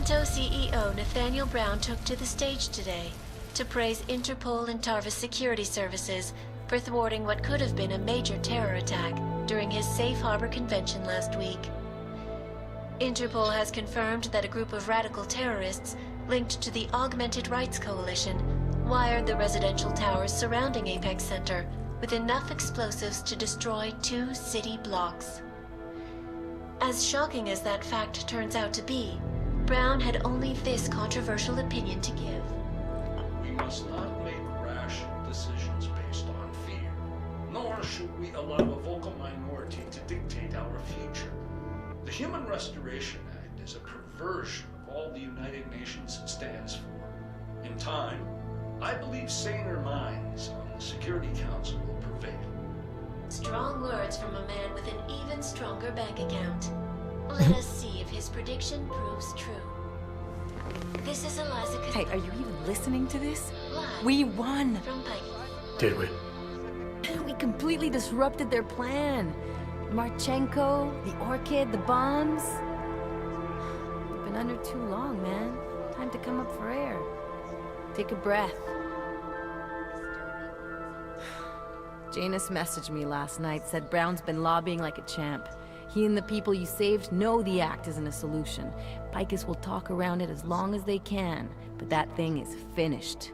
Pronto CEO Nathaniel Brown took to the stage today to praise Interpol and Tarvis security services for thwarting what could have been a major terror attack during his safe harbor convention last week. Interpol has confirmed that a group of radical terrorists linked to the Augmented Rights Coalition wired the residential towers surrounding Apex Center with enough explosives to destroy 2 city blocks. As shocking as that fact turns out to be, Brown had only this controversial opinion to give. We must not make rash decisions based on fear, nor should we allow a vocal minority to dictate our future. The Human Restoration Act is a perversion of all the United Nations stands for. In time, I believe saner minds on the Security Council will prevail. Strong words from a man with an even stronger bank account. Let us see if his prediction proves true. This is Eliza. Hey, are you even listening to this? Live We won! from Pike. Did we? We completely disrupted their plan. Marchenko, the orchid, the bombs. We've been under too long, man. Time to come up for air. Take a breath. Janus messaged me last night, said Brown's been lobbying like a champ. He and the people you saved know the act isn't a solution. Picus will talk around it as long as they can, but that thing is finished.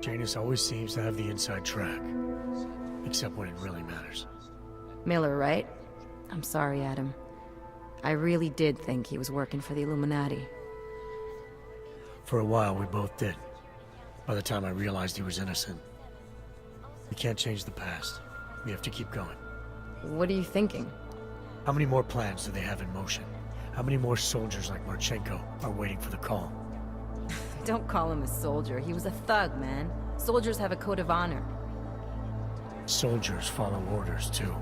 Janus always seems to have the inside track. Except when it really matters. Miller, right? I'm sorry, Adam. I really did think he was working for the Illuminati. For a while, we both did. By the time I realized he was innocent. We can't change the past. We have to keep going. What are you thinking? How many more plans do they have in motion? How many more soldiers like Marchenko are waiting for the call? Don't call him a soldier. He was a thug, man. Soldiers have a code of honor. Soldiers follow orders, too.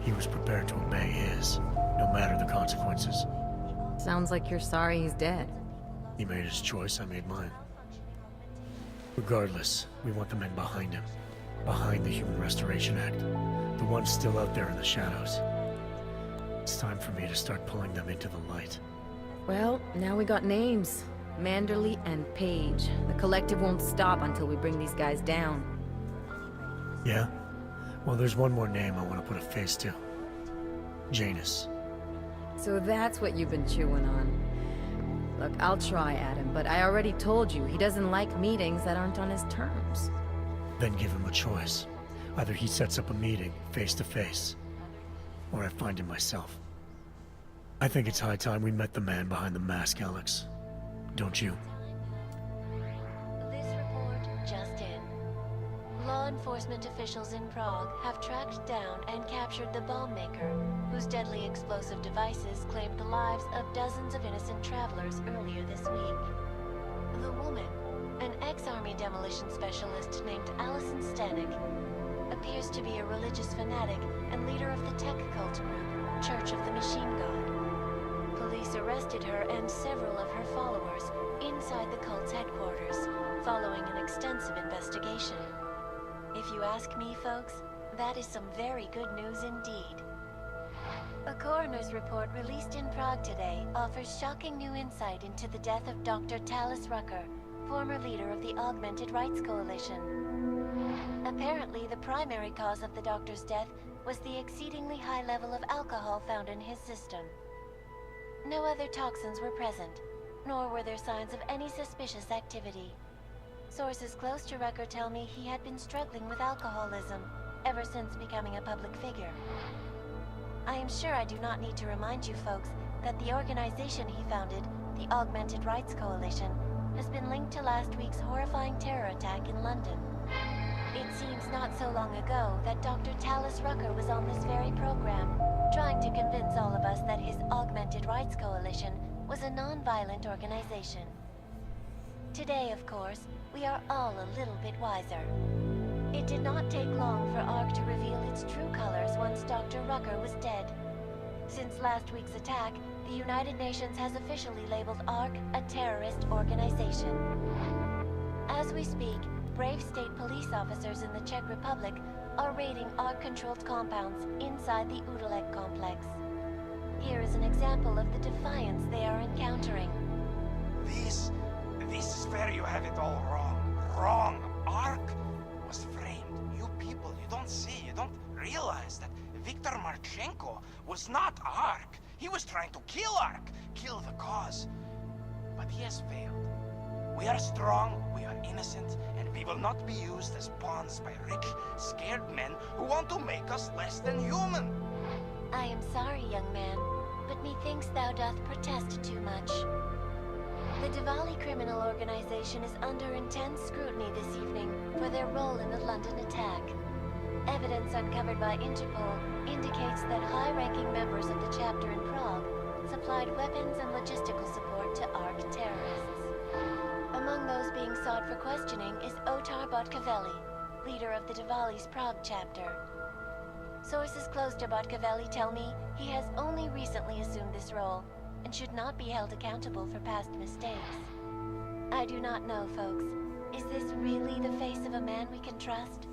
He was prepared to obey his, no matter the consequences. Sounds like you're sorry he's dead. He made his choice, I made mine. Regardless, we want the men behind him. Behind the Human Restoration Act. The ones still out there in the shadows. It's time for me to start pulling them into the light. Well, now we got names. Manderley and Page. The collective won't stop until we bring these guys down. Yeah? Well, there's one more name I want to put a face to. Janus. So that's what you've been chewing on. Look, I'll try, Adam, but I already told you he doesn't like meetings that aren't on his terms. Then give him a choice. Either he sets up a meeting, face to face, or I find him myself. I think it's high time we met the man behind the mask, Alex. Don't you? This report just in. Law enforcement officials in Prague have tracked down and captured the bomb maker, whose deadly explosive devices claimed the lives of dozens of innocent travelers earlier this week. The woman, an ex-army demolition specialist named Allison Stanek, appears to be a religious fanatic and leader of the tech cult group, Church of the Machine God. Police arrested her and several of her followers inside the cult's headquarters, following an extensive investigation. If you ask me, folks, that is some very good news indeed. A coroner's report released in Prague today offers shocking new insight into the death of Dr. Talis Rucker, former leader of the Augmented Rights Coalition. Apparently, the primary cause of the doctor's death was the exceedingly high level of alcohol found in his system. No other toxins were present, nor were there signs of any suspicious activity. Sources close to Rucker tell me he had been struggling with alcoholism ever since becoming a public figure. I am sure I do not need to remind you folks that the organization he founded, the Augmented Rights Coalition, has been linked to last week's horrifying terror attack in London. It seems not so long ago that Dr. Talis Rucker was on this very program, trying to convince all of us that his Augmented Rights Coalition was a non-violent organization. Today, of course, we are all a little bit wiser. It did not take long for ARC to reveal its true colors once Dr. Rucker was dead. Since last week's attack, the United Nations has officially labeled ARC a terrorist organization. As we speak, brave state police officers in the Czech Republic are raiding ARC-controlled compounds inside the Udalek complex. Here is an example of the defiance they are encountering. This is where you have it all wrong. Wrong. Ark was framed. You people, you don't realize that Viktor Marchenko was not Ark. He was trying to kill Ark, kill the cause. But he has failed. We are strong, we are innocent, and we will not be used as pawns by rich, scared men who want to make us less than human. I am sorry, young man, but methinks thou doth protest too much. The Diwali criminal organization is under intense scrutiny this evening for their role in the London attack. Evidence uncovered by Interpol indicates that high-ranking members of the chapter in Prague supplied weapons and logistical support to ARC terrorists. Among those being sought for questioning is Otar Botkavelli, leader of the Diwali's Prague chapter. Sources close to Botkavelli tell me he has only recently assumed this role and should not be held accountable for past mistakes. I do not know, folks. Is this really the face of a man we can trust?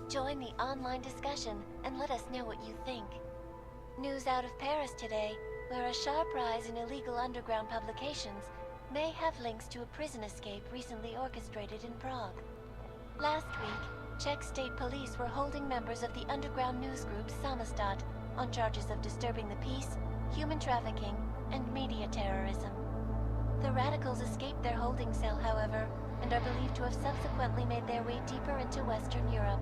Join the online discussion and let us know what you think. News out of Paris today, where a sharp rise in illegal underground publications may have links to a prison escape recently orchestrated in Prague. Last week, Czech state police were holding members of the underground news group Samostat on charges of disturbing the peace, human trafficking, and media terrorism. The radicals escaped their holding cell, however, and are believed to have subsequently made their way deeper into Western Europe.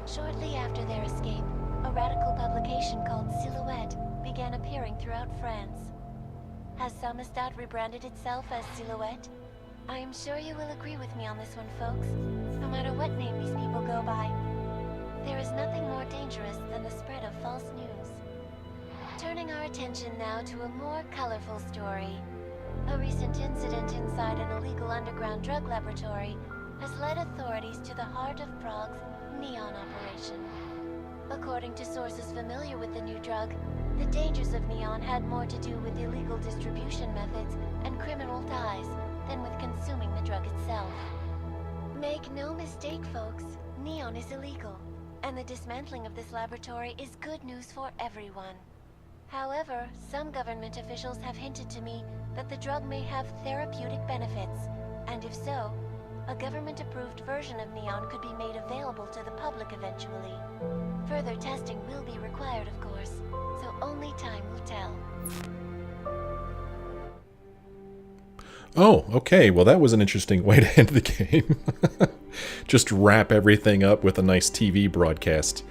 Shortly after their escape, a radical publication called Silhouette began appearing throughout France. Has Samostat rebranded itself as Silhouette? I am sure you will agree with me on this one, folks, no matter what name these people go by. There is nothing more dangerous than the spread of false news. Turning our attention now to a more colorful story. A recent incident inside an illegal underground drug laboratory has led authorities to the heart of Prague's Neon operation. According to sources familiar with the new drug, the dangers of Neon had more to do with illegal distribution methods and criminal ties than with consuming the drug itself. Make no mistake, folks, Neon is illegal, and the dismantling of this laboratory is good news for everyone. However, some government officials have hinted to me that the drug may have therapeutic benefits, and if so, a government-approved version of Neon could be made available to the public eventually. Further testing will be required, of course, so only time will tell. Oh, okay. Well, that was an interesting way to end the game. Just wrap everything up with a nice TV broadcast.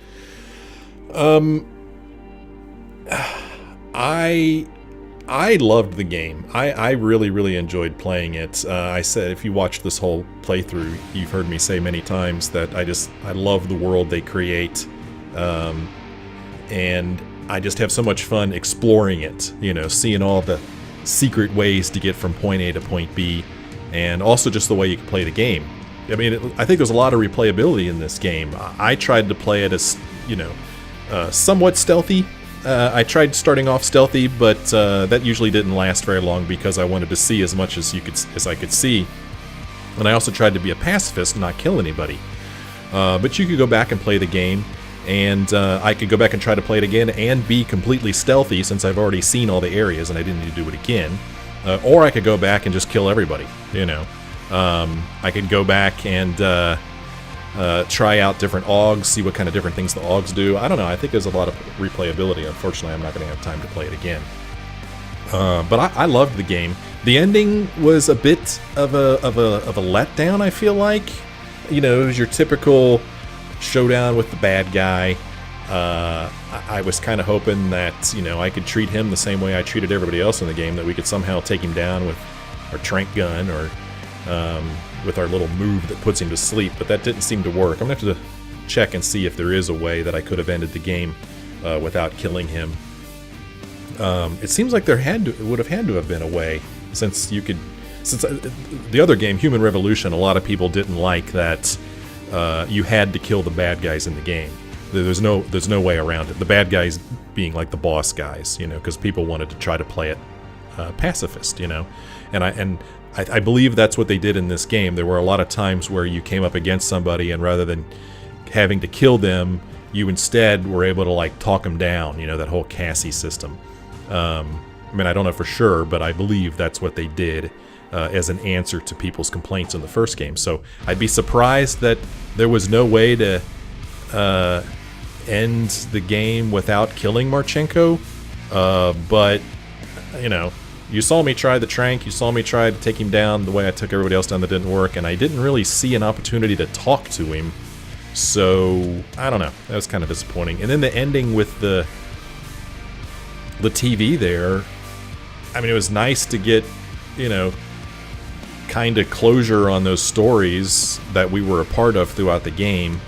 I loved the game. I really, really enjoyed playing it. I said, if you watch this whole playthrough, you've heard me say many times that I love the world they create. And I just have so much fun exploring it, seeing all the secret ways to get from point A to point B, and also just the way you can play the game. I mean, I think there's a lot of replayability in this game. I tried to play it as, somewhat stealthy. I tried starting off stealthy, but that usually didn't last very long because I wanted to see as much as I could see. And I also tried to be a pacifist and not kill anybody. But you could go back and play the game, and I could go back and try to play it again and be completely stealthy since I've already seen all the areas and I didn't need to do it again. Or I could go back and just kill everybody, I could go back and try out different augs, see what kind of different things the augs do. I don't know, I think there's a lot of replayability. Unfortunately, I'm not going to have time to play it again. But I loved the game. The ending was a bit of a letdown, I feel like. It was your typical showdown with the bad guy. I was kind of hoping that, I could treat him the same way I treated everybody else in the game, that we could somehow take him down with our tranq gun or with our little move that puts him to sleep, but that didn't seem to work. I'm going to have to check and see if there is a way that I could have ended the game without killing him. It seems like there would have had to have been a way, since the other game, Human Revolution, a lot of people didn't like that you had to kill the bad guys in the game. There's no way around it. The bad guys being like the boss guys, because people wanted to try to play it pacifist, and I believe that's what they did in this game. There were a lot of times where you came up against somebody, and rather than having to kill them, you instead were able to talk them down. That whole Cassie system. I don't know for sure, but I believe that's what they did. as an answer to people's complaints in the first game. So I'd be surprised that there was no way to end the game without killing Marchenko. But, you know, you saw me try the trank, you saw me try to take him down the way I took everybody else down that didn't work, and I didn't really see an opportunity to talk to him. So, I don't know. That was kind of disappointing. And then the ending with the TV there, I mean, it was nice to get, you know, kind of closure on those stories that we were a part of throughout the game.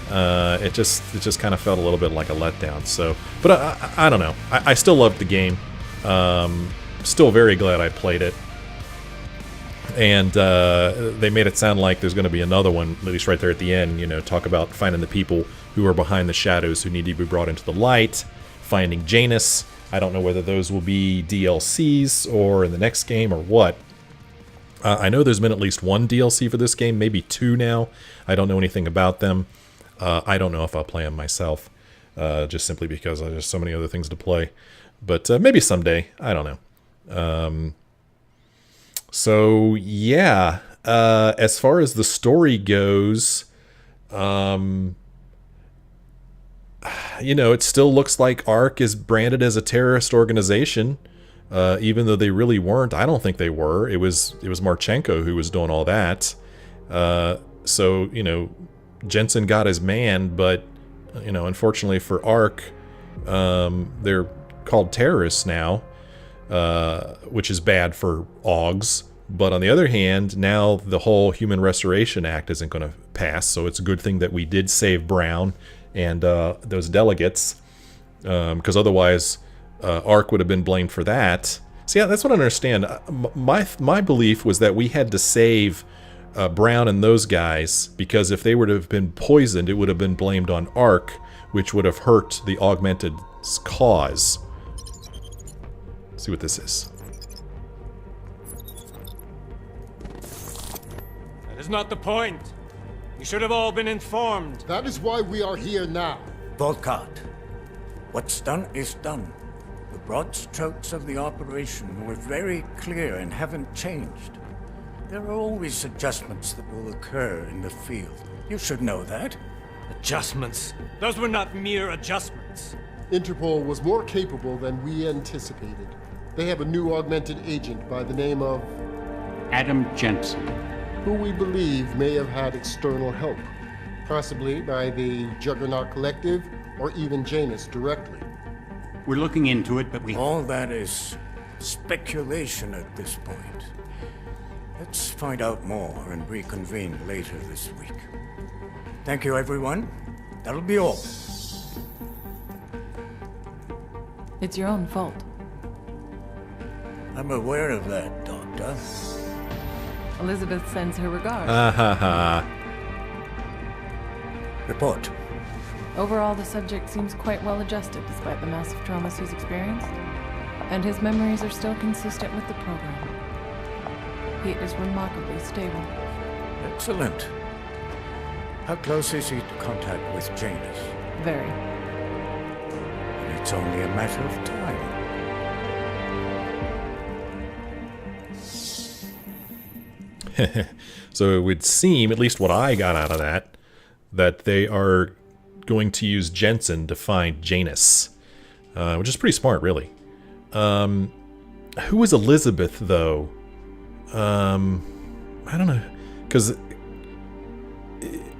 It just kind of felt a little bit like a letdown. So, but I don't know. I still loved the game. Still very glad I played it. And they made it sound like there's going to be another one, at least right there at the end. You know, talk about finding the people who are behind the shadows who need to be brought into the light, finding Janus. I don't know whether those will be DLCs or in the next game or what. I know there's been at least one DLC for this game, maybe two now. I don't know anything about them. I don't know if I'll play them myself, just simply because there's so many other things to play. But maybe someday. I don't know. So, yeah. As far as the story goes, you know, it still looks like ARC is branded as a terrorist organization, even though they really weren't. I don't think they were. It was Marchenko who was doing all that. So, you know, Jensen got his man, but, you know, unfortunately for ARC, they're called terrorists now, which is bad for AUGs. But on the other hand, now the whole Human Restoration Act isn't going to pass, so it's a good thing that we did save Brown and those delegates, because otherwise ARC would have been blamed for that. See, yeah, that's what I understand. My belief was that we had to save Brown and those guys, because if they would have been poisoned, it would have been blamed on ARC, which would have hurt the Augmented's cause. Let's see what this is. That is not the point. You should have all been informed. That is why we are here now. Volkart, what's done is done. The broad strokes of the operation were very clear and haven't changed. There are always adjustments that will occur in the field. You should know that. Adjustments? Those were not mere adjustments. Interpol was more capable than we anticipated. They have a new augmented agent by the name of Adam Jensen, who we believe may have had external help, possibly by the Juggernaut Collective or even Janus directly. we're looking into it, but we... All that is speculation at this point. Let's find out more and reconvene later this week. Thank you, everyone. That'll be all. It's your own fault. I'm aware of that, Doctor. Elizabeth sends her regards. Report. Overall, the subject seems quite well adjusted despite the massive traumas he's experienced, and his memories are still consistent with the program. He is remarkably stable. Excellent. How close is he to contact with Janus? Very. And it's only a matter of time. So it would seem, at least what I got out of that, that they are going to use Jensen to find Janus, which is pretty smart, really. Who is Elizabeth, though? I don't know, because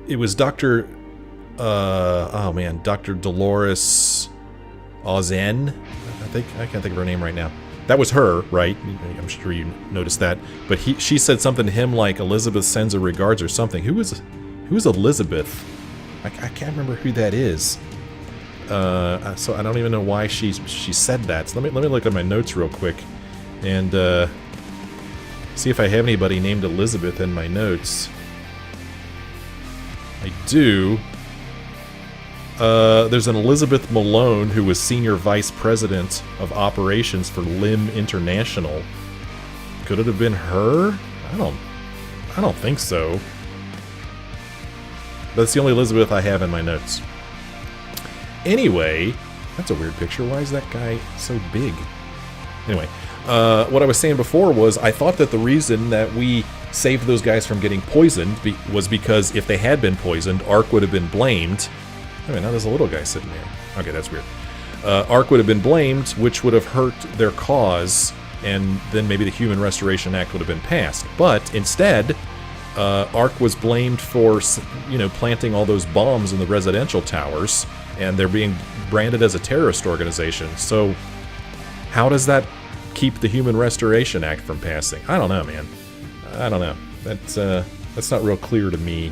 it was Dr. Dr. Dolores Ozen. I can't think of her name right now. That was her, right? I'm sure you noticed that. But she said something to him like Elizabeth sends her regards or something. Who is Elizabeth? I can't remember who that is. So I don't even know why she said that. So let me look at my notes real quick and see if I have anybody named Elizabeth in my notes. I do. There's an Elizabeth Malone who was Senior Vice President of Operations for LIM International. Could it have been her? I don't think so. That's the only Elizabeth I have in my notes. Anyway, that's a weird picture. Why is that guy so big? Anyway, what I was saying before was I thought that the reason that we saved those guys from getting poisoned was because if they had been poisoned, Ark would have been blamed. I mean, now there's a little guy sitting there. Okay, that's weird. Ark would have been blamed, which would have hurt their cause, and then maybe the Human Restoration Act would have been passed. But instead, Ark was blamed for, planting all those bombs in the residential towers, and they're being branded as a terrorist organization. So how does that keep the Human Restoration Act from passing? I don't know, man. I don't know. That's not real clear to me.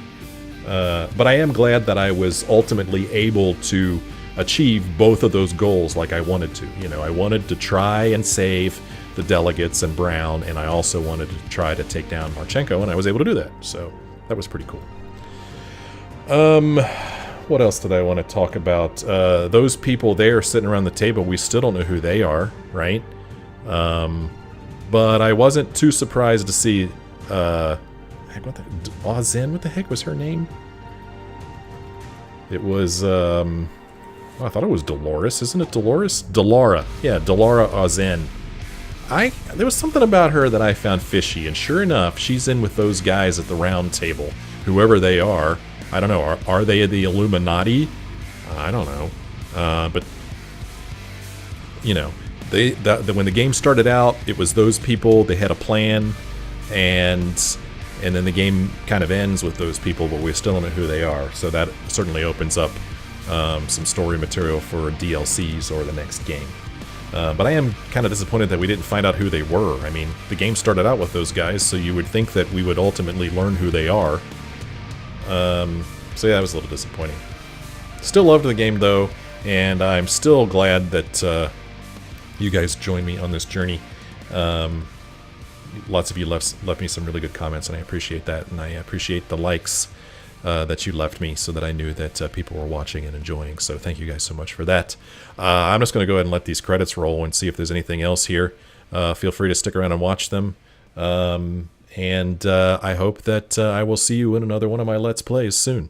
But I am glad that I was ultimately able to achieve both of those goals like I wanted to. I wanted to try and save the delegates and Brown, and I also wanted to try to take down Marchenko, and I was able to do that. So that was pretty cool. What else did I want to talk about? Those people there sitting around the table, we still don't know who they are, right? But I wasn't too surprised to see, Ozen, what the heck was her name? It was, I thought it was Dolores. Isn't it Dolores? Delara. Yeah, Delara Ozen. There was something about her that I found fishy, and sure enough, she's in with those guys at the round table. Whoever they are. I don't know. Are they the Illuminati? I don't know. But, when the game started out, it was those people. They had a plan, and then the game kind of ends with those people, but we still don't know who they are. So that certainly opens up some story material for DLCs or the next game. But I am kind of disappointed that we didn't find out who they were. I mean, the game started out with those guys, so you would think that we would ultimately learn who they are. So yeah, that was a little disappointing. Still loved the game, though, and I'm still glad that you guys joined me on this journey. Lots of you left me some really good comments, and I appreciate that, and I appreciate the likes that you left me so that I knew that people were watching and enjoying. So thank you guys so much for that. I'm just going to go ahead and let these credits roll and see if there's anything else here. Feel free to stick around and watch them. And I hope that I will see you in another one of my Let's Plays soon.